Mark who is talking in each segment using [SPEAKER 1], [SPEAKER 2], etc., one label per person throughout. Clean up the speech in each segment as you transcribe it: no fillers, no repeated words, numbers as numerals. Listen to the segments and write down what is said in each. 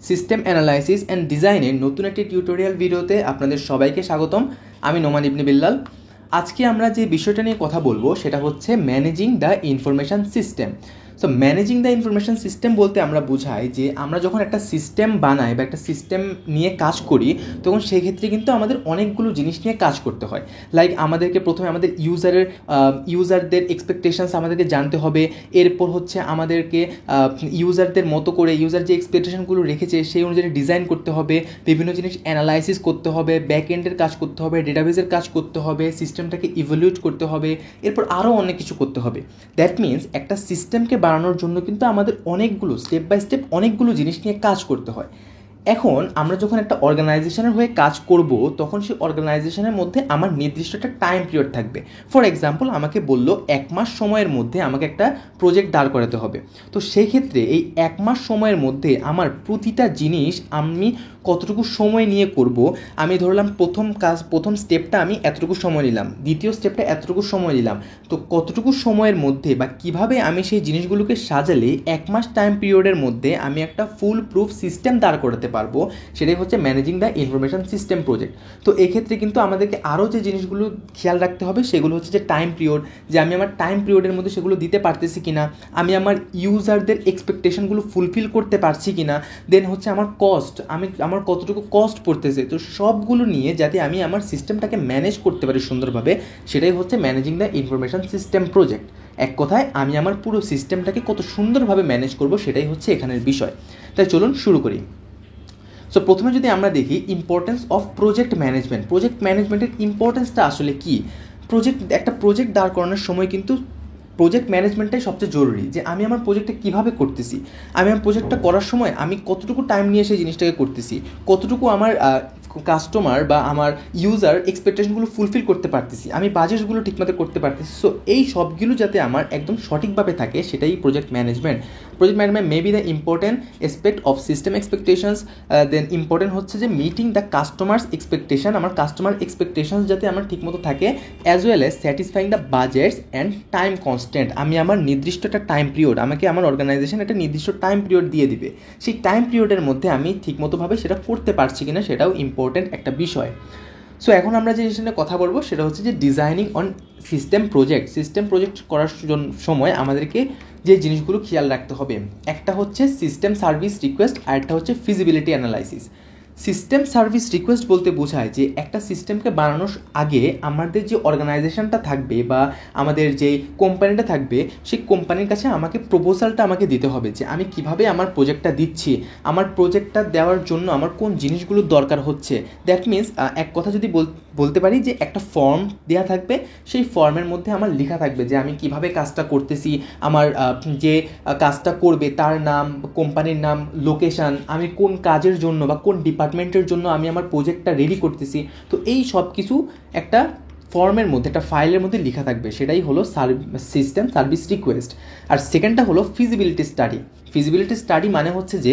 [SPEAKER 1] System analysis and ডিজাইনের নতুন একটি টিউটোরিয়াল ভিডিওতে আপনাদের সবাইকে স্বাগতম। আমি নোমান ইবনে বিল্লাল। আজকে আমরা যে বিষয়টা নিয়ে কথা বলবো সেটা হচ্ছে managing the information system. So managing the information system বলতে আমরা বোঝাই যে আমরা যখন একটা সিস্টেম বানাই বা একটা সিস্টেম নিয়ে কাজ করি তখন সেই ক্ষেত্রে কিন্তু আমাদের অনেকগুলো জিনিস নিয়ে কাজ করতে হয়। লাইক আমাদেরকে প্রথমে আমাদের ইউজারদের এক্সপেকটেশনস আমাদেরকে জানতে হবে। এরপর হচ্ছে আমাদেরকে ইউজারদের মতো করে ইউজার যে এক্সপেকটেশনগুলো রেখেছে সেই অনুযায়ী ডিজাইন করতে হবে, বিভিন্ন জিনিস অ্যানালাইসিস করতে হবে, ব্যাক এন্ডের কাজ করতে হবে, ডেটাবেসের কাজ করতে হবে, সিস্টেমটাকে ইভ্যালুয়েট করতে হবে, এরপর আরও অনেক কিছু করতে হবে। দ্যাট মিনস একটা সিস্টেমকে বানানোর জন্য কিন্তু আমাদের অনেকগুলো স্টেপ বাই স্টেপ অনেকগুলো জিনিস নিয়ে কাজ করতে হয়। এখন আমরা যখন একটা অর্গানাইজেশনের হয়ে কাজ করব তখন সেই অর্গানাইজেশনের মধ্যে আমার নির্দিষ্ট একটা টাইম পিরিয়ড থাকবে। ফর এক্সাম্পল আমাকে বললো 1 মাস সময়ের মধ্যে আমাকে একটা প্রজেক্ট দাঁড় করাতে হবে। তো সেই ক্ষেত্রে এই 1 মাস সময়ের মধ্যে আমার প্রতিটা জিনিস আমি কতটুকু সময় নিয়ে করব, আমি ধরলাম প্রথম স্টেপটা আমি এতটুকু সময় নিলাম, দ্বিতীয় স্টেপটা এতটুকু সময় নিলাম। তো কতটুকু সময়ের মধ্যে বা কিভাবে আমি সেই জিনিসগুলোকে সাজালে 1 মাস টাইম পিরিয়ডের মধ্যে আমি একটা ফুল প্রুফ সিস্টেম দাঁড় করাতে পারবো, সেটাই হচ্ছে managing the information system project. তো এক্ষেত্রে কিন্তু আমাদেরকে আরও যে জিনিসগুলো খেয়াল রাখতে হবে সেগুলো হচ্ছে যে টাইম পিরিয়ড, যে আমি আমার টাইম পিরিয়ডের মধ্যে সেগুলো দিতে পারতেছি কিনা, আমি আমার ইউজারদের এক্সপেকটেশনগুলো ফুলফিল করতে পারছি কিনা, দেন হচ্ছে আমার কস্ট, আমার কতটুকু কস্ট পড়তেছে। তো সবগুলো নিয়ে যাতে আমি আমার সিস্টেমটাকে ম্যানেজ করতে পারি সুন্দরভাবে, সেটাই হচ্ছে managing the information system project. এক কথায় আমি আমার পুরো সিস্টেমটাকে কত সুন্দরভাবে ম্যানেজ করব সেটাই হচ্ছে এখানের বিষয়। তাই চলুন শুরু করি। সো প্রথমে যদি আমরা দেখি ইম্পর্টেন্স অফ প্রজেক্ট ম্যানেজমেন্টের ইম্পর্টেন্সটা আসলে কী। একটা প্রজেক্ট দাঁড় করানোর সময় কিন্তু প্রজেক্ট ম্যানেজমেন্টটাই সবচেয়ে জরুরি, যে আমি আমার প্রজেক্টটা কীভাবে করতেছি, আমি আমার প্রজেক্টটা করার সময় আমি কতটুকু টাইম নিয়ে সেই জিনিসটাকে করতেছি, কতটুকু আমার কাস্টমার বা আমার ইউজার এক্সপেকটেশনগুলো ফুলফিল করতে পারতেছি, আমি বাজেটগুলো ঠিকমতো করতে পারতেছি। সো এই সবগুলো যাতে আমার একদম সঠিকভাবে থাকে সেটাই project management may be the important aspect of system expectations. Then important হচ্ছে যে মিটিং দ্য কাস্টমার্স এক্সপেকটেশন, আমার কাস্টমার এক্সপেকটেশনস যাতে আমার ঠিকমতো থাকে, as well as satisfying the budgets and time constant. আমি আমার নির্দিষ্ট একটা টাইম পিরিয়ড, আমাকে আমার অর্গানাইজেশন একটা নির্দিষ্ট টাইম পিরিয়ড দিয়ে দিবে, সেই টাইম পিরিয়ডের মধ্যে আমি ঠিকমতোভাবে সেটা করতে পারছি কিনা সেটাও ইম্পর্টেন্ট একটা বিষয়। সো এখন আমরা যে জিনিসটা নিয়ে কথা বলবো সেটা হচ্ছে যে ডিজাইনিং অন সিস্টেম প্রজেক্ট করার সময় আমাদেরকে যে জিনিসগুলো খেয়াল রাখতে হবে, একটা হচ্ছে সিস্টেম সার্ভিস রিকোয়েস্ট আর একটা হচ্ছে feasibility analysis. System service request বলতে বোঝায় যে একটা সিস্টেমকে বানানোর আগে আমাদের যে অর্গানাইজেশনটা থাকবে বা আমাদের যে কোম্পানিটা থাকবে সেই কোম্পানির কাছে আমাকে প্রপোজালটা আমাকে দিতে হবে যে আমি কিভাবে আমার প্রজেক্টটা দিচ্ছি, আমার প্রজেক্টটা দেওয়ার জন্য আমার কোন জিনিসগুলো দরকার হচ্ছে। দ্যাট মিনস এক কথা যদি বলতে পারি যে একটা ফর্ম দেওয়া থাকবে, সেই ফর্মের মধ্যে আমার লেখা থাকবে যে আমি কিভাবে কাজটা করতেছি, আমার যে কাজটা করবে তার নাম, কোম্পানির নাম, লোকেশান, আমি কোন কাজের জন্য বা কোন ডিপার্টমেন্টের জন্য আমি আমার প্রজেক্টটা রেডি করতেছি। তো এই সব কিছু একটা ফর্মের মধ্যে, একটা ফাইলের মধ্যে লেখা থাকবে, সেটাই হলো সিস্টেম সার্ভিস রিকোয়েস্ট। আর সেকেন্ডটা হলো ফিজিবিলিটি স্টাডি মানে হচ্ছে যে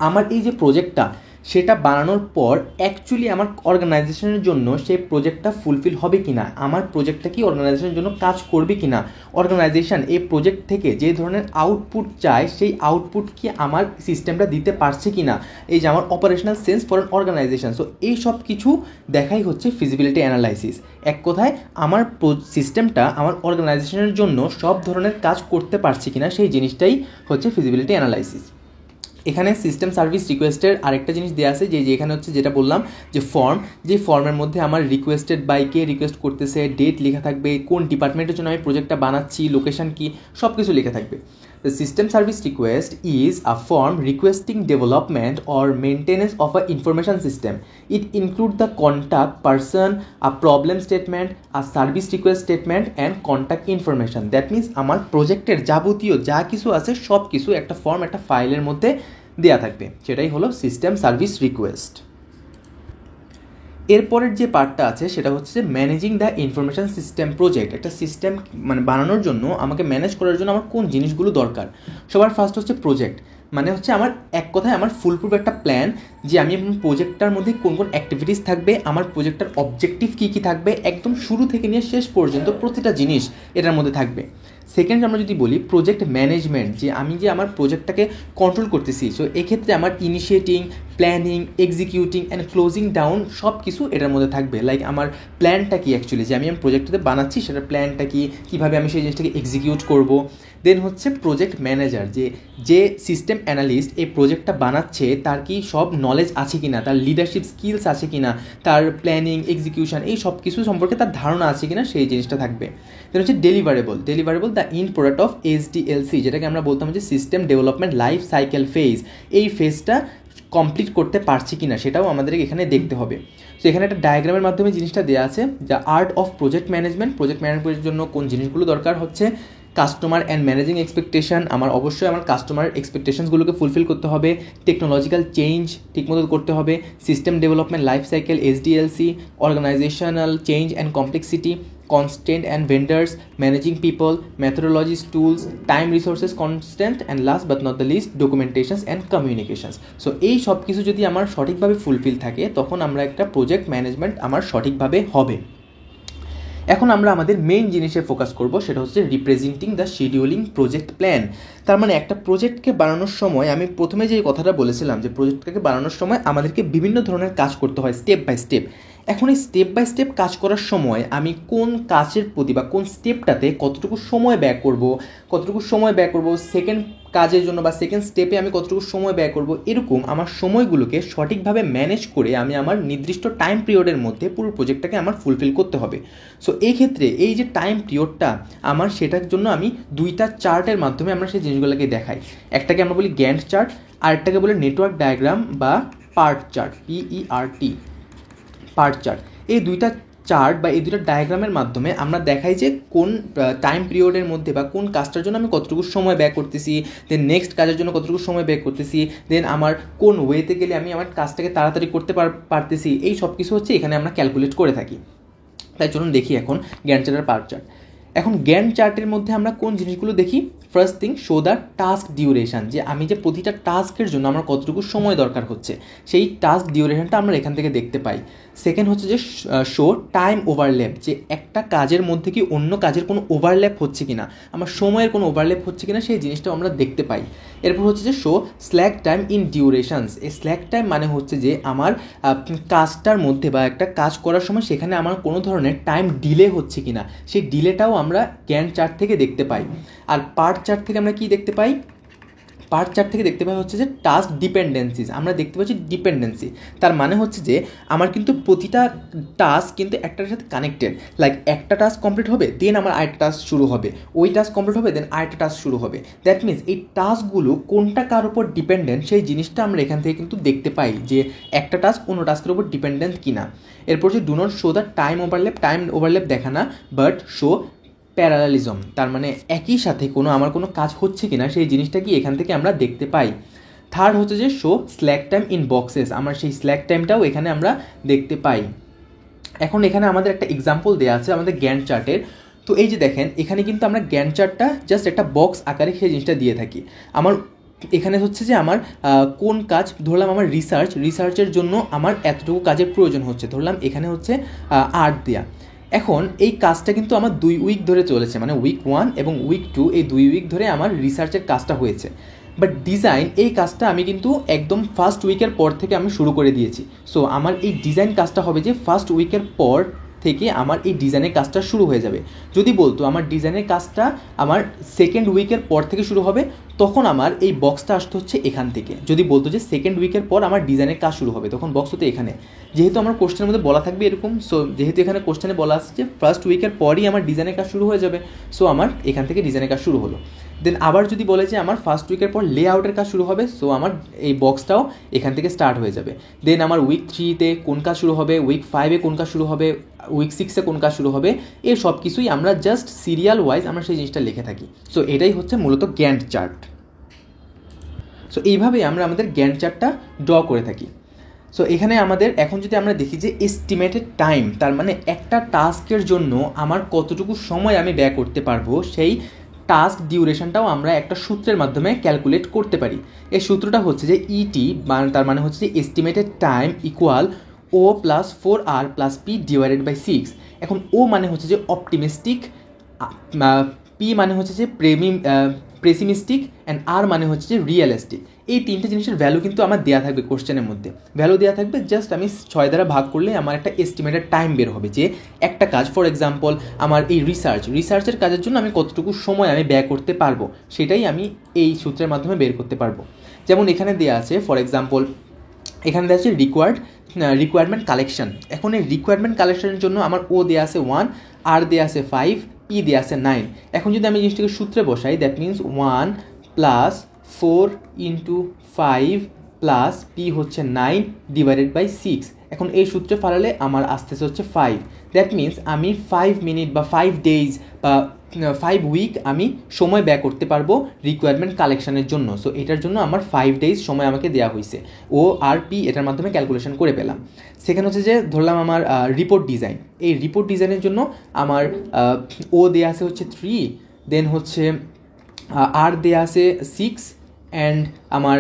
[SPEAKER 1] আমার এই যে প্রজেক্টটা সেটা বানানোর পর অ্যাকচুয়ালি আমার অর্গানাইজেশনের জন্য সেই প্রজেক্টটা ফুলফিল হবে কি না, আমার প্রজেক্টটা কি অর্গানাইজেশনের জন্য কাজ করবে কি না, অর্গানাইজেশন এই প্রজেক্ট থেকে যে ধরনের আউটপুট চায় সেই আউটপুট কি আমার সিস্টেমটা দিতে পারছে কি না, এই যে আমার operational sense for an organisation. So এই সব কিছু দেখাই হচ্ছে ফিজিবিলিটি অ্যানালাইসিস। এক কথায় আমার সিস্টেমটা আমার অর্গানাইজেশনের জন্য সব ধরনের কাজ করতে পারছে কিনা সেই জিনিসটাই হচ্ছে ফিজিবিলিটি অ্যানালাইসিস। এখানে সিস্টেম সার্ভিস রিকোয়েস্টের আরেকটা জিনিস দেওয়া আছে যে এখানে হচ্ছে যেটা বললাম যে যে ফর্মের মধ্যে আমার রিকোয়েস্টেড বাই কে রিকোয়েস্ট করতেছে, ডেট লেখা থাকবে, কোন ডিপার্টমেন্টের জন্য আমি প্রজেক্টটা বানাচ্ছি, লোকেশন কি, সব কিছু লেখা থাকবে। The system service request is a form requesting development or maintenance of an information system. It includes the contact person, a problem statement, a service request statement and contact information. That means আমার প্রজেক্টের যাবতীয় যা কিছু আছে সব কিছু একটা form, একটা ফাইলের মধ্যে দেয়া থাকবে, সেটাই হলো সিস্টেম সার্ভিস রিকোয়েস্ট। এরপরের যে পার্টটা আছে সেটা হচ্ছে managing the information system project. একটা সিস্টেম বানানোর জন্য আমাকে ম্যানেজ করার জন্য আমার কোন জিনিসগুলো দরকার। সবার ফার্স্ট হচ্ছে প্রজেক্ট। মানে হচ্ছে আমার এক কথায় আমার ফুলপ্রুফ একটা প্ল্যান যে আমি প্রজেক্টটার মধ্যে কোন কোন অ্যাক্টিভিটিস থাকবে, আমার প্রজেক্টটার অবজেক্টিভ কী কী থাকবে, একদম শুরু থেকে নিয়ে শেষ পর্যন্ত প্রতিটা জিনিস এটার মধ্যে থাকবে। সেকেন্ড আমরা যদি বলি প্রজেক্ট ম্যানেজমেন্ট, যে আমি যে আমার প্রজেক্টটাকে কন্ট্রোল করতেছি, সো এক্ষেত্রে আমার initiating, planning, executing and closing down সব কিছু এটার মধ্যে থাকবে। লাইক আমার প্ল্যানটা কি অ্যাকচুয়ালি যে আমি প্রজেক্টটাতে বানাচ্ছি সেটার প্ল্যানটা কি, কীভাবে আমি সেই জিনিসটাকে এক্সিকিউট করব। দেন হচ্ছে প্রজেক্ট ম্যানেজার, যে সিস্টেম অ্যানালিস্ট এই প্রজেক্টটা বানাচ্ছে তার কি সব নলেজ আছে কিনা, তার লিডারশিপ স্কিলস আছে কিনা, তার প্ল্যানিং, এক্সিকিউশন এই সব কিছু সম্পর্কে তার ধারণা আছে কিনা, সেই জিনিসটা থাকবে। দেন হচ্ছে deliverable the in product of SDLC, যেটাকে আমরা বলতাম যে system development life cycle phase. এই ফেজটা কমপ্লিট করতে পারছি কিনা সেটাও আমাদেরকে এখানে দেখতে হবে। তো এখানে একটা ডায়াগ্রামের মাধ্যমে জিনিসটা দেওয়া আছে, দ্য আর্ট অফ প্রজেক্ট ম্যানেজমেন্টের জন্য কোন জিনিসগুলো দরকার হচ্ছে কাস্টমার অ্যান্ড ম্যানেজিং এক্সপেকটেশন, আমার অবশ্যই আমার কাস্টমার এক্সপেকটেশনসগুলোকে ফুলফিল করতে হবে, টেকনোলজিক্যাল চেঞ্জ ঠিকমতো করতে হবে, system development life cycle SDLC, organisational change and complexity, constant and vendors, managing people, methodologies, tools, time resources constant and last but not the list documentations and communications. So এই সব কিছু যদি আমার সঠিকভাবে fulfil থাকে তখন আমরা একটা প্রজেক্ট ম্যানেজমেন্ট আমার সঠিকভাবে হবে। এখন আমরা আমাদের মেইন জিনিসে ফোকাস করব, সেটা হচ্ছে representing the scheduling project plan. তার মানে একটা প্রজেক্টকে বানানোর সময় আমি প্রথমে যে কথাটা বলেছিলাম যে প্রজেক্টটাকে বানানোর সময় আমাদেরকে বিভিন্ন ধরনের কাজ করতে হয় স্টেপ বাই স্টেপ। এখন এই স্টেপ বাই স্টেপ কাজ করার সময় আমি কোন কাজের প্রতি বা কোন স্টেপটাতে কতটুকু সময় ব্যয় করব, সেকেন্ড কাজের জন্য বা সেকেন্ড স্টেপে আমি কতটুকু সময় ব্যয় করব, এরকম আমার সময়গুলোকে সঠিকভাবে ম্যানেজ করে আমি আমার নির্দিষ্ট টাইম পিরিয়ডের মধ্যে পুরো প্রজেক্টটাকে আমার ফুলফিল করতে হবে। সো এই ক্ষেত্রে এই যে টাইম পিরিয়ডটা আমার, সেটার জন্য আমি দুইটা চার্টের মাধ্যমে আমরা সেই জিনিসগুলোকে দেখাই। একটাকে আমরা বলি গ্যান্ট চার্ট, আরেকটাকে বলি নেটওয়ার্ক ডায়াগ্রাম বা part chart, PERT, part chart. এই দুইটা চার্ট বা এই দুইটা ডায়াগ্রামের মাধ্যমে আমরা দেখাই যে কোন টাইম পিরিয়ডের মধ্যে বা কোন কাজটার জন্য আমি কতটুকু সময় ব্যয় করতেছি, দেন নেক্সট কাজের জন্য কতটুকু সময় ব্যয় করতেছি, দেন আমার কোন ওয়েতে গেলে আমি আমার কাজটাকে তাড়াতাড়ি করতে পারতেছি, এই সব কিছু হচ্ছে এখানে আমরা ক্যালকুলেট করে থাকি। তাই চলুন দেখি এখন গ্যান্ট চার্ট আর পার্ট চার্ট। এখন গ্যান্ট চার্টের মধ্যে আমরা কোন জিনিসগুলো দেখি, first thing show the task duration, যে আমি যে প্রতিটা টাস্কের জন্য আমার কতটুকু সময় দরকার হচ্ছে সেই টাস্ক ডিউরেশনটা আমরা এখান থেকে দেখতে পাই। সেকেন্ড হচ্ছে যে শো টাইম ওভারল্যাপ, যে একটা কাজের মধ্যে কি অন্য কাজের কোনো ওভারল্যাপ হচ্ছে কিনা, আমার সময়ের কোনো ওভারল্যাপ হচ্ছে কিনা সেই জিনিসটাও আমরা দেখতে পাই। এরপর হচ্ছে যে শো স্ল্যাক টাইম ইন ডিউরেশনস, এই স্ল্যাক টাইম মানে হচ্ছে যে আমার কাজটার মধ্যে বা একটা কাজ করার সময় সেখানে আমার কোনো ধরনের টাইম ডিলে হচ্ছে কিনা, সেই ডিলেটাও আমরা গ্যান্ট চার্ট থেকে দেখতে পাই। আর পার্ট চার্ট থেকে আমরা কি দেখতে পাই, পার্ট চার্ট থেকে দেখতে পাই হচ্ছে যে টাস্ক ডিপেন্ডেন্সিস, আমরা দেখতে পাচ্ছি ডিপেন্ডেন্সি। তার মানে হচ্ছে যে আমার কিন্তু প্রতিটা টাস্ক কিন্তু একটার সাথে কানেক্টেড, লাইক একটা টাস্ক কমপ্লিট হবে দেন আমার আরেকটা টাস্ক শুরু হবে, ওই টাস্ক কমপ্লিট হবে দেন আরেকটা টাস্ক শুরু হবে। দ্যাট মিনস এই টাস্কগুলো কোনটা কার উপর ডিপেন্ডেন্ট সেই জিনিসটা আমরা এখান থেকে কিন্তু দেখতে পাই যে একটা টাস্ক অন্য টাস্কের উপর ডিপেন্ডেন্ট কিনা। এরপর হচ্ছে do not show the time overlap দেখা না, বাট শো প্যারালালিজম, তার মানে একই সাথে আমার কোনো কাজ হচ্ছে কিনা সেই জিনিসটা কি এখান থেকে আমরা দেখতে পাই। থার্ড হচ্ছে যে show slack time in boxes, আমার সেই স্ল্যাক টাইমটাও এখানে আমরা দেখতে পাই। এখন এখানে আমাদের একটা এক্সাম্পল দেওয়া আছে আমাদের গ্যান্ট চার্টের। তো এই যে দেখেন এখানে কিন্তু আমরা গ্যান্ট চার্টটা জাস্ট একটা বক্স আকারে সেই জিনিসটা দিয়ে থাকি। আমার এখানে হচ্ছে যে আমার কোন কাজ, ধরলাম আমার রিসার্চের জন্য আমার এতটুকু কাজের প্রয়োজন হচ্ছে, ধরলাম এখানে হচ্ছে আর্ট দেয়া। এখন এই কাজটা কিন্তু আমার 2 উইক ধরে চলেছে, মানে উইক 1 এবং উইক 2 এই 2 উইক ধরে আমার রিসার্চের কাজটা হয়েছে। বাট ডিজাইন এই কাজটা আমি কিন্তু একদম ফার্স্ট উইকের পর থেকে আমি শুরু করে দিয়েছি। সো আমার এই ডিজাইন কাজটা হবে যে ফার্স্ট উইকের পর থেকে আমার এই ডিজাইনের কাজটা শুরু হয়ে যাবে। যদি বলতো আমার ডিজাইনের কাজটা আমার সেকেন্ড উইকের পর থেকে শুরু হবে, তখন আমার এই বক্সটা আসতে হচ্ছে এখান থেকে। যদি বলতো যে সেকেন্ড উইকের পর আমার ডিজাইনের কাজ শুরু হবে, তখন বক্স হতো এখানে। যেহেতু আমার কোশ্চেনের মধ্যে বলা থাকবে এরকম, সো যেহেতু এখানে কোশ্চেনে বলা আসছে যে ফার্স্ট উইকের পরই আমার ডিজাইনের কাজ শুরু হয়ে যাবে, সো আমার এখান থেকে ডিজাইনের কাজ শুরু হলো। দেন আবার যদি বলে যে আমার ফার্স্ট উইকের পর লেআউটের কাজ শুরু হবে, সো আমার এই বক্সটাও এখান থেকে স্টার্ট হয়ে যাবে। দেন আমার উইক 3-তে কোন কাজ শুরু হবে, উইক 5-এ কোন কাজ শুরু হবে, উইক 6-এ কোন কাজ শুরু হবে, এই সব কিছুই আমরা জাস্ট সিরিয়াল ওয়াইজ আমরা সেই জিনিসটা লিখে থাকি। সো এটাই হচ্ছে মূলত গ্যান্ট চার্ট। সো এইভাবেই আমরা আমাদের গ্যান্ট চার্টটা ড্র করে থাকি। সো এখানে আমাদের এখন যদি আমরা দেখি যে এস্টিমেটেড টাইম, তার মানে একটা টাস্কের জন্য আমার কতটুকু সময় আমি ব্যয় করতে পারবো, সেই টাস্ক ডিউরেশনটাও আমরা একটা সূত্রের মাধ্যমে ক্যালকুলেট করতে পারি। এই সূত্রটা হচ্ছে যে ইটি, তার মানে হচ্ছে যে estimated time equal O plus 4r plus P divided by 6। এখন ও মানে হচ্ছে যে অপটিমিস্টিক, পি মানে হচ্ছে যে প্রেসিমিস্টিক, অ্যান্ড আর মানে হচ্ছে যে রিয়েলিস্টিক। এই তিনটে জিনিসের ভ্যালু কিন্তু আমার দেওয়া থাকবে কোশ্চেনের মধ্যে। ভ্যালু দেওয়া থাকবে, জাস্ট আমি 6 দ্বারা ভাগ করলে আমার একটা এস্টিমেটেড টাইম বের হবে যে একটা কাজ, ফর এক্সাম্পল আমার এই রিসার্চের কাজের জন্য আমি কতটুকু সময় আমি ব্যয় করতে পারবো, সেটাই আমি এই সূত্রের মাধ্যমে বের করতে পারবো। যেমন এখানে দেওয়া আছে, ফর এক্সাম্পল এখানে দেওয়া আছে রিকোয়ারমেন্ট কালেকশন। এখন এই রিকোয়ারমেন্ট কালেকশনের জন্য আমার ও দেওয়া আছে 1, আর দেওয়া আছে 5, পি দেওয়া আছে 9। এখন যদি আমি জিনিসটাকে সূত্রে বসাই, that means 1 plus 4 into 5 plus P হচ্ছে 9 ডিভাইডেড বাই 6। এখন এই সূত্রে ফালালে আমার আসতেছে হচ্ছে 5। দ্যাট মিনস আমি 5 মিনিট বা 5 ডেজ বা 5 উইক আমি সময় ব্যয় করতে পারবো রিকোয়ারমেন্ট কালেকশনের জন্য। সো এটার জন্য আমার 5 ডেজ সময় আমাকে দেওয়া হয়েছে। ও আর পি এটার মাধ্যমে ক্যালকুলেশন করে পেলাম। সেখানে হচ্ছে যে ধরলাম আমার রিপোর্ট ডিজাইন, এই রিপোর্ট ডিজাইনের জন্য আমার ও দেওয়া আছে হচ্ছে 3, দেন হচ্ছে আর দেওয়া আছে 6, অ্যান্ড আমার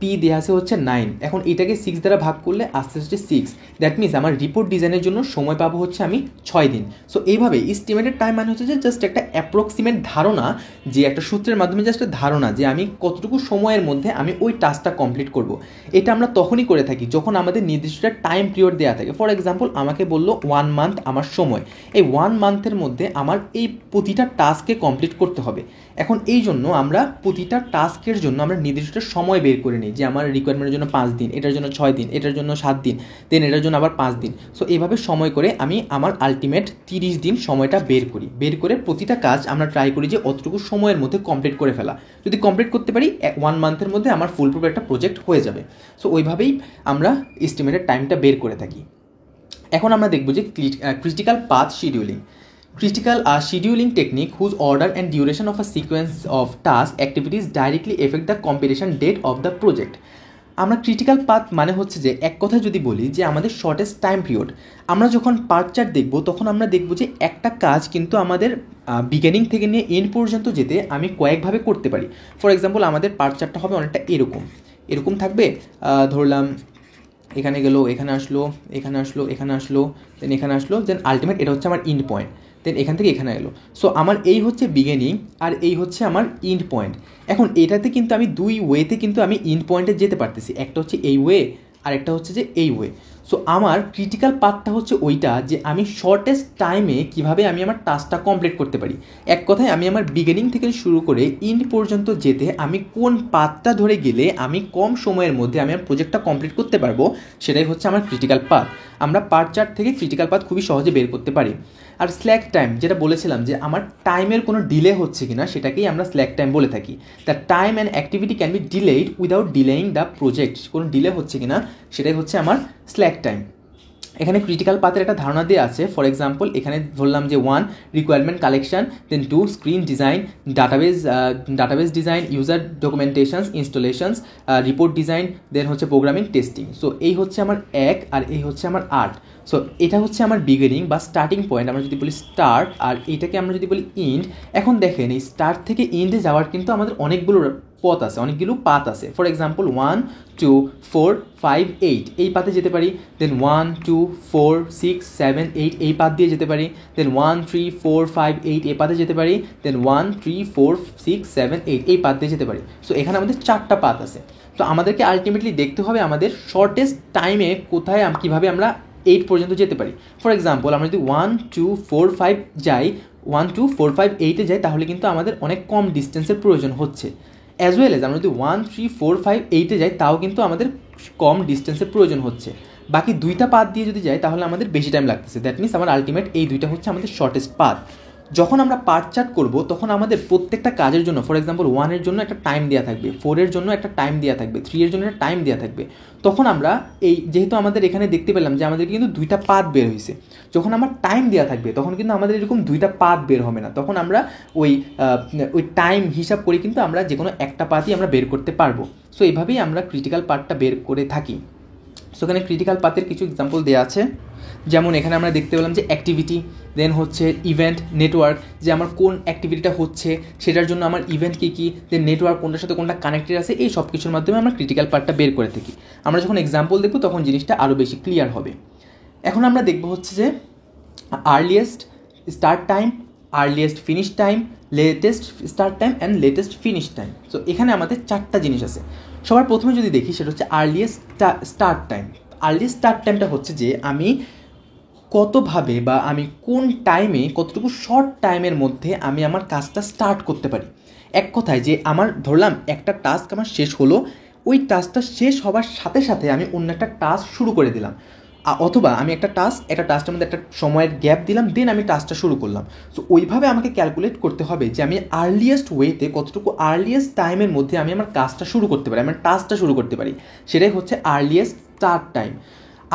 [SPEAKER 1] পি দেওয়া আছে হচ্ছে 9। এখন এটাকে 6 দ্বারা ভাগ করলে আসতে হচ্ছে 6। দ্যাট মিনস আমার রিপোর্ট ডিজাইনের জন্য সময় পাবো হচ্ছে আমি 6 দিন। সো এইভাবে এস্টিমেটেড টাইম মানে হচ্ছে যে জাস্ট একটা অ্যাপ্রক্সিমেট ধারণা, যে একটা সূত্রের মাধ্যমে জাস্ট ধারণা যে আমি কতটুকু সময়ের মধ্যে আমি ওই টাস্কটা কমপ্লিট করব। এটা আমরা তখনই করে থাকি যখন আমাদের নির্দিষ্ট একটা টাইম পিরিয়ড দেওয়া থাকে। ফর এক্সাম্পল আমাকে বললো 1 মান্থ আমার সময়, এই 1 মান্থের মধ্যে আমার এই প্রতিটা টাস্ককে কমপ্লিট করতে হবে। এখন এই জন্য আমরা প্রতিটা টাস্কের জন্য আমরা নির্দিষ্ট সময় বের করে নিই, যে আমার রিকোয়ারমেন্টের জন্য 5 দিন, এটার জন্য 6 দিন, এটার জন্য 7 দিন, দেন এটার জন্য আবার 5 দিন। সো এইভাবে সময় করে আমি আমার আলটিমেট 30 দিন সময়টা বের করে প্রতিটা কাজ আমরা ট্রাই করি যে অতটুকু সময়ের মধ্যে কমপ্লিট করে ফেলা। যদি কমপ্লিট করতে পারি 1 মান্থের মধ্যে আমার ফুল প্রুফ একটা প্রজেক্ট হয়ে যাবে। সো ওইভাবেই আমরা এস্টিমেটেড টাইমটা বের করে থাকি। এখন আমরা দেখব যে critical path scheduling. Scheduling technique whose order and duration of a sequence of task activities directly affect the completion date of the project. আমরা ক্রিটিক্যাল পাথ মানে হচ্ছে যে এক কথায় যদি বলি যে আমাদের শর্টেস্ট টাইম পিরিয়ড। আমরা যখন পার্ট চার্ট দেখব তখন আমরা দেখব যে একটা কাজ কিন্তু আমাদের বিগিনিং থেকে নিয়ে এন্ড পর্যন্ত যেতে আমি কয়েকভাবে করতে পারি। ফর এক্সাম্পল আমাদের পার্ট চার্টটা হবে অনেকটা এরকম থাকবে। ধরলাম এখানে গেল, এখানে আসলো, এখানে আসলো, এখানে আসলো, দেন এখানে আসলো, দেন আলটিমেট এটা হচ্ছে আমার ইন্ড পয়েন্ট, দেন এখান থেকে এখানে এলো। সো আমার এই হচ্ছে বিগিনিং আর এই হচ্ছে আমার ইন্ড পয়েন্ট। এখন এটাতে কিন্তু আমি 2 ওয়েতে কিন্তু আমি ইন্ড পয়েন্টে যেতে পারতেছি, একটা হচ্ছে এই ওয়ে আর একটা হচ্ছে যে এই ওয়ে। সো আমার ক্রিটিক্যাল পাথটা হচ্ছে ওইটা যে আমি শর্টেস্ট টাইমে কিভাবে আমি আমার টাস্কটা কমপ্লিট করতে পারি। এক কথায় আমি আমার বিগিনিং থেকে শুরু করে ইন্ড পর্যন্ত যেতে আমি কোন পাথটা ধরে গেলে আমি কম সময়ের মধ্যে আমি আমার প্রজেক্টটা কমপ্লিট করতে পারবো, সেটাই হচ্ছে আমার ক্রিটিক্যাল পাথ। আমরা পার্ট চার্ট থেকে ক্রিটিক্যাল পাথ খুবই সহজে বের করতে পারি। আর স্ল্যাক টাইম, যেটা বলেছিলাম যে আমার টাইমের কোনো ডিলে হচ্ছে কিনা সেটাকেই আমরা স্ল্যাক টাইম বলে থাকি। The time and activity can be delayed without delaying the project, কোনো ডিলে হচ্ছে কিনা সেটাই হচ্ছে আমার স্ল্যাক টাইম। এখানে ক্রিটিক্যাল পাথের একটা ধারণা দেওয়া আছে। ফর এক্সাম্পল এখানে ধরলাম যে 1 requirement collection, then 2 screen design, database design, user documentations, installations, report design, then হচ্ছে প্রোগ্রামিং টেস্টিং। সো এই হচ্ছে আমার 1 আর এই হচ্ছে আমার 8। সো এটা হচ্ছে আমার বিগিনিং বা স্টার্টিং পয়েন্ট, আমরা যদি বলি স্টার্ট, আর এটাকে আমরা যদি বলি ইন্ড। এখন দেখেন এই স্টার্ট থেকে ইন্ডে যাওয়ার কিন্তু আমাদের অনেকগুলো পাথ আছে। ফর এক্সাম্পল 1 2 4 5 8 এই পাথে যেতে পারি, দেন 1 2 4 6 7 8 এই পাথ দিয়ে যেতে পারি, দেন 1 3 4 5 8 এই পাথে যেতে পারি, দেন 1 3 4 6 7 8 এই পাথ দিয়ে যেতে পারি। সো এখানে আমাদের 4টা পাথ আছে। তো আমাদেরকে আলটিমেটলি দেখতে হবে আমাদের শর্টেস্ট টাইমে কোথায় কীভাবে আমরা 8 পর্যন্ত যেতে পারি। ফর এক্সাম্পল আমরা যদি 1 2 4 5 যাই, 1 2 4 5 8-এ যাই, তাহলে কিন্তু আমাদের অনেক কম ডিস্টেন্সের প্রয়োজন হচ্ছে। অ্যাজ ওয়েল এজ আমরা যদি 1 3 4 5 8-এ যাই, তাও কিন্তু আমাদের কম ডিস্টেন্সের প্রয়োজন হচ্ছে। বাকি 2টা পাথ দিয়ে যদি যাই তাহলে আমাদের বেশি টাইম লাগতেছে। দ্যাট মিনস আমার আলটিমেট এই 2টা হচ্ছে আমাদের শর্টেস্ট পাথ। যখন আমরা পার্ট চার্ট করব তখন আমাদের প্রত্যেকটা কাজের জন্য, ফর এক্সাম্পল 1-এর জন্য একটা টাইম দেওয়া থাকবে, 4-এর জন্য একটা টাইম দেওয়া থাকবে, 3-এর জন্য একটা টাইম দেওয়া থাকবে। তখন আমরা এই যেহেতু আমাদের এখানে দেখতে পেলাম যে আমাদের কিন্তু 2টা পাথ বের হয়েছে, যখন আমার টাইম দেওয়া থাকবে তখন কিন্তু আমাদের এরকম 2টা পাথ বের হবে না। তখন আমরা ওই টাইম হিসাব করে কিন্তু আমরা যে কোনো একটা পাথই আমরা বের করতে পারবো। সো এইভাবেই আমরা ক্রিটিক্যাল পার্টটা বের করে থাকি। সো এখানে ক্রিটিক্যাল পাথের কিছু এক্সাম্পল দেওয়া আছে, যেমন এখানে আমরা দেখতে পেলাম যে অ্যাক্টিভিটি, দেন হচ্ছে ইভেন্ট, নেটওয়ার্ক, যে আমার কোন অ্যাক্টিভিটিটা হচ্ছে সেটার জন্য আমার ইভেন্ট কী কী, দেন নেটওয়ার্ক কোনটার সাথে কোনটা কানেক্টেড আছে, এই সব কিছুর মাধ্যমে আমরা ক্রিটিক্যাল পার্টটা বের করে থাকি। আমরা যখন এক্সাম্পল দেখব তখন জিনিসটা আরও বেশি ক্লিয়ার হবে। এখন আমরা দেখব হচ্ছে যে earliest start time, earliest finish time, latest start time and latest finish time. So এখানে আমাদের 4টা জিনিস আছে। সবার প্রথমে যদি দেখি সেটা হচ্ছে earliest start time. Earliest start টাইমটা হচ্ছে যে আমি কতভাবে বা আমি কোন টাইমে, কতটুকু শর্ট টাইমের মধ্যে আমি আমার কাজটা স্টার্ট করতে পারি। এক কথায় যে আমার ধরলাম একটা টাস্ক আমার শেষ হলো, ওই টাস্কটা শেষ হবার সাথে সাথে আমি অন্য একটা টাস্ক শুরু করে দিলাম, অথবা আমি একটা টাস্কের মধ্যে একটা সময়ের গ্যাপ দিলাম, দেন আমি টাস্কটা শুরু করলাম। সো ওইভাবে আমাকে ক্যালকুলেট করতে হবে যে আমি আর্লিয়েস্ট ওয়েতে কতটুকু আর্লিয়েস্ট টাইমের মধ্যে আমি আমার কাজটা শুরু করতে পারি, আমার টাস্কটা শুরু করতে পারি, সেটাই হচ্ছে আর্লিয়েস্ট স্টার্ট টাইম।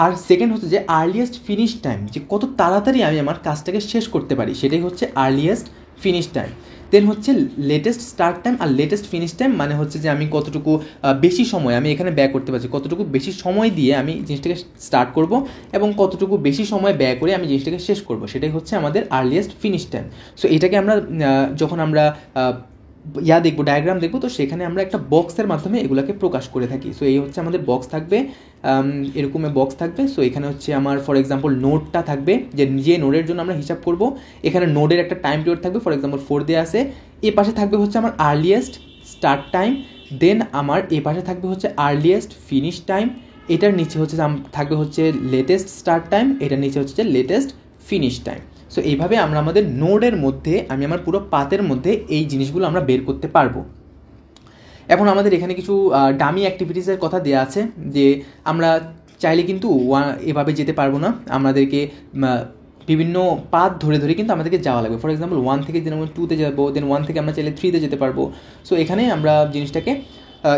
[SPEAKER 1] আর সেকেন্ড হচ্ছে যে আর্লিয়েস্ট ফিনিশ টাইম, যে কত তাড়াতাড়ি আমি আমার কাজটাকে শেষ করতে পারি, সেটাই হচ্ছে আর্লিয়েস্ট ফিনিশ টাইম। দেন হচ্ছে লেটেস্ট স্টার্ট টাইম আর লেটেস্ট ফিনিশ টাইম, মানে হচ্ছে যে আমি কতটুকু বেশি সময় আমি এখানে ব্যয় করতে পারছি, কতটুকু বেশি সময় দিয়ে আমি জিনিসটাকে স্টার্ট করব এবং কতটুকু বেশি সময় ব্যয় করে আমি জিনিসটাকে শেষ করব, সেটাই হচ্ছে আমাদের আর্লিয়েস্ট ফিনিশ টাইম। সো এটাকে আমরা যখন আমরা দেখবো, ডায়াগ্রাম দেখবো, তো সেখানে আমরা একটা বক্সের মাধ্যমে এগুলোকে প্রকাশ করে থাকি। সো এই হচ্ছে আমাদের বক্স থাকবে, এরকম বক্স থাকবে। সো এখানে হচ্ছে আমার ফর এক্সাম্পল নোডটা থাকবে, যে নোডের জন্য আমরা হিসাব করব, এখানে নোডের একটা টাইম পিরিয়ড থাকবে, ফর এক্সাম্পল 4 দেওয়া আছে। এ পাশে থাকবে হচ্ছে আমার আর্লিয়েস্ট স্টার্ট টাইম, দেন আমার এ পাশে থাকবে হচ্ছে আর্লিয়েস্ট ফিনিশ টাইম, এটার নিচে হচ্ছে থাকবে হচ্ছে লেটেস্ট স্টার্ট টাইম, এটার নিচে হচ্ছে লেটেস্ট ফিনিশ টাইম। সো এইভাবে আমরা আমাদের নোডের মধ্যে, আমি আমার পুরো পাতের মধ্যে এই জিনিসগুলো আমরা বের করতে পারবো। এখন আমাদের এখানে কিছু ডামি অ্যাক্টিভিটিসের কথা দেওয়া আছে, যে আমরা চাইলে কিন্তু এভাবে যেতে পারবো না, আমাদেরকে বিভিন্ন পাথ ধরে ধরে কিন্তু আমাদেরকে যাওয়া লাগবে। ফর এক্সাম্পল 1 থেকে যেন 2তে যাবো, দেন 1 থেকে আমরা চাইলে 3তে যেতে পারবো। সো এখানে আমরা জিনিসটাকে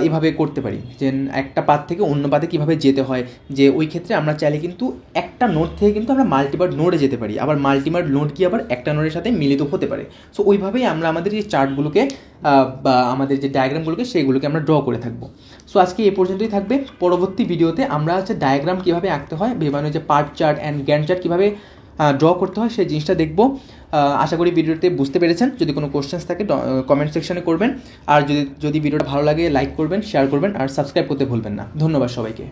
[SPEAKER 1] এভাবে করতে পারি, যে একটা পাথ থেকে অন্য পাথে কীভাবে যেতে হয়, যে ওই ক্ষেত্রে আমরা চাইলে কিন্তু একটা নোড থেকে কিন্তু আমরা মাল্টিপার্ট নোডে যেতে পারি, আবার মাল্টিপার্ট নোড কি আবার একটা নোডের সাথে মিলিত হতে পারে। সো ওইভাবেই আমরা আমাদের যে চার্টগুলোকে বা আমাদের যে ডায়াগ্রামগুলোকে সেইগুলোকে আমরা ড্র করে থাকবো। সো আজকে এই পর্যন্তই থাকবে। পরবর্তী ভিডিওতে আমরা হচ্ছে ডায়াগ্রাম কীভাবে আঁকতে হয়, বিভিন্ন যে part chart and Gantt chart কীভাবে ড্র করতে হয় সেই জিনিসটা দেখব। আশা করি ভিডিওতে বুঝতে পেরেছেন। যদি কোনো কোশ্চেন্স থাকে কমেন্ট সেকশনে করবেন, আর যদি ভিডিওটা ভালো লাগে লাইক করবেন, শেয়ার করবেন, আর সাবস্ক্রাইব করতে ভুলবেন না। ধন্যবাদ সবাইকে।